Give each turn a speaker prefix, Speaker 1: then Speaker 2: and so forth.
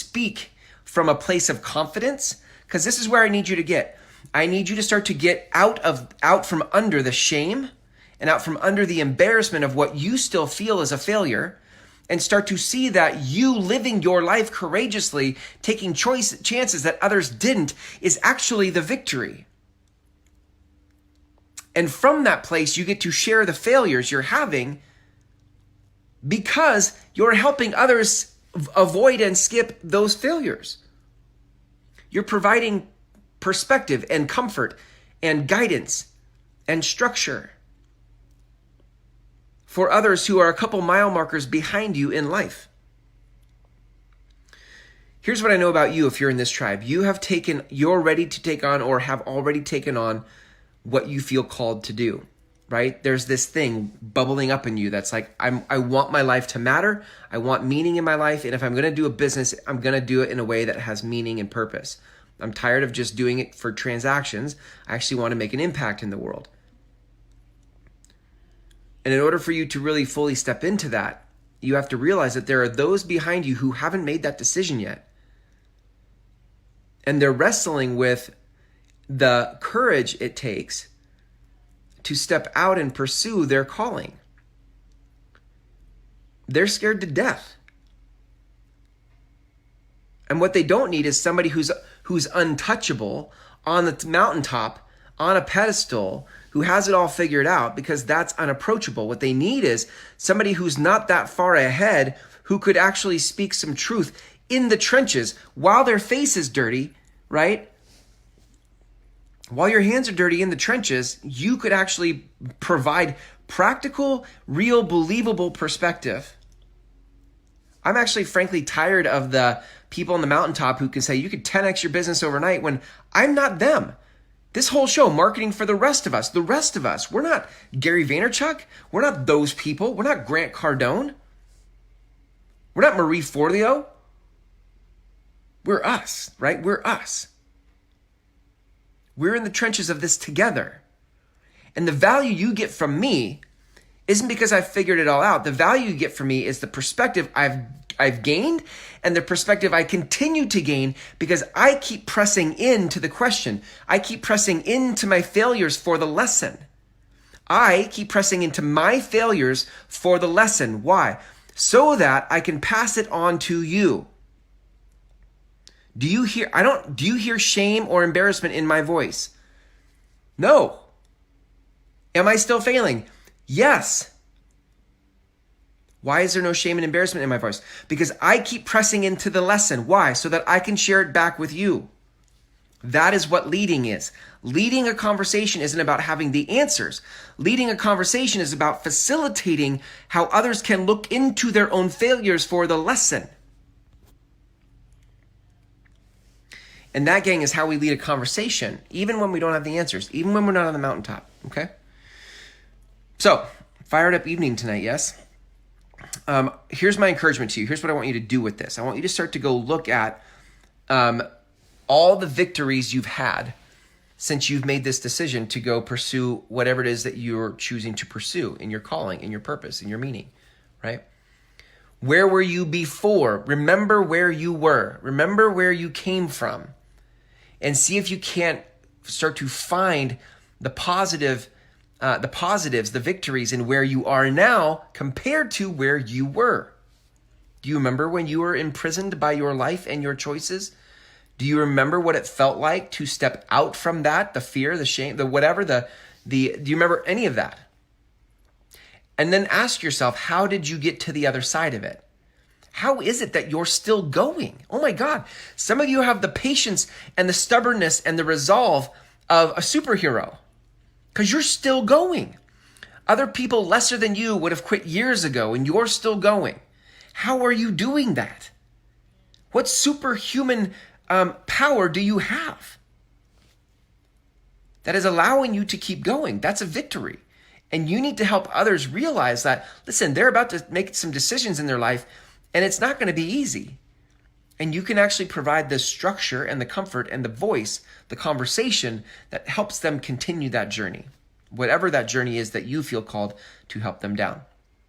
Speaker 1: speak from a place of confidence, because this is where I need you to get. I need you to start to get out from under the shame and out from under the embarrassment of what you still feel is a failure, and start to see that you living your life courageously, taking chances that others didn't, is actually the victory. And from that place, you get to share the failures you're having because you're helping others avoid and skip those failures. You're providing perspective and comfort and guidance and structure for others who are a couple mile markers behind you in life. Here's what I know about you if you're in this tribe. You're ready to take on or have already taken on what you feel called to do, right? There's this thing bubbling up in you that's like, I want my life to matter. I want meaning in my life. And if I'm going to do a business, I'm going to do it in a way that has meaning and purpose. I'm tired of just doing it for transactions. I actually want to make an impact in the world. And in order for you to really fully step into that, you have to realize that there are those behind you who haven't made that decision yet. And they're wrestling with the courage it takes to step out and pursue their calling. They're scared to death. And what they don't need is somebody who's untouchable on the mountaintop, on a pedestal, who has it all figured out, because that's unapproachable. What they need is somebody who's not that far ahead, who could actually speak some truth in the trenches while their face is dirty, right? While your hands are dirty in the trenches, you could actually provide practical, real, believable perspective. I'm actually frankly tired of the people on the mountaintop who can say you could 10x your business overnight when I'm not them. This whole show, marketing for the rest of us, we're not Gary Vaynerchuk. We're not those people. We're not Grant Cardone. We're not Marie Forleo. We're us, right? We're us. We're in the trenches of this together. And the value you get from me isn't because I've figured it all out. The value you get from me is the perspective I've gained and the perspective I continue to gain because I keep pressing into the question. I keep pressing into my failures for the lesson. I keep pressing into my failures for the lesson. Why? So that I can pass it on to you. Do you hear shame or embarrassment in my voice? No. Am I still failing? Yes. Why is there no shame and embarrassment in my voice? Because I keep pressing into the lesson. Why? So that I can share it back with you. That is what leading is. Leading a conversation isn't about having the answers. Leading a conversation is about facilitating how others can look into their own failures for the lesson. And that, gang, is how we lead a conversation, even when we don't have the answers, even when we're not on the mountaintop, okay? So, fired up evening tonight, yes? Here's my encouragement to you. Here's what I want you to do with this. I want you to start to go look at all the victories you've had since you've made this decision to go pursue whatever it is that you're choosing to pursue in your calling, in your purpose, in your meaning, right? Where were you before? Remember where you were. Remember where you came from. And see if you can't start to find the positives, the victories in where you are now compared to where you were. Do you remember when you were imprisoned by your life and your choices? Do you remember what it felt like to step out from that, the fear, the shame, the whatever, do you remember any of that? And then ask yourself, how did you get to the other side of it? How is it that you're still going? Oh my God. Some of you have the patience and the stubbornness and the resolve of a superhero because you're still going. Other people lesser than you would have quit years ago and you're still going. How are you doing that? What superhuman power do you have that is allowing you to keep going? That's a victory. And you need to help others realize that, listen, they're about to make some decisions in their life and it's not going to be easy. And you can actually provide the structure and the comfort and the voice, the conversation that helps them continue that journey, whatever that journey is that you feel called to help them down.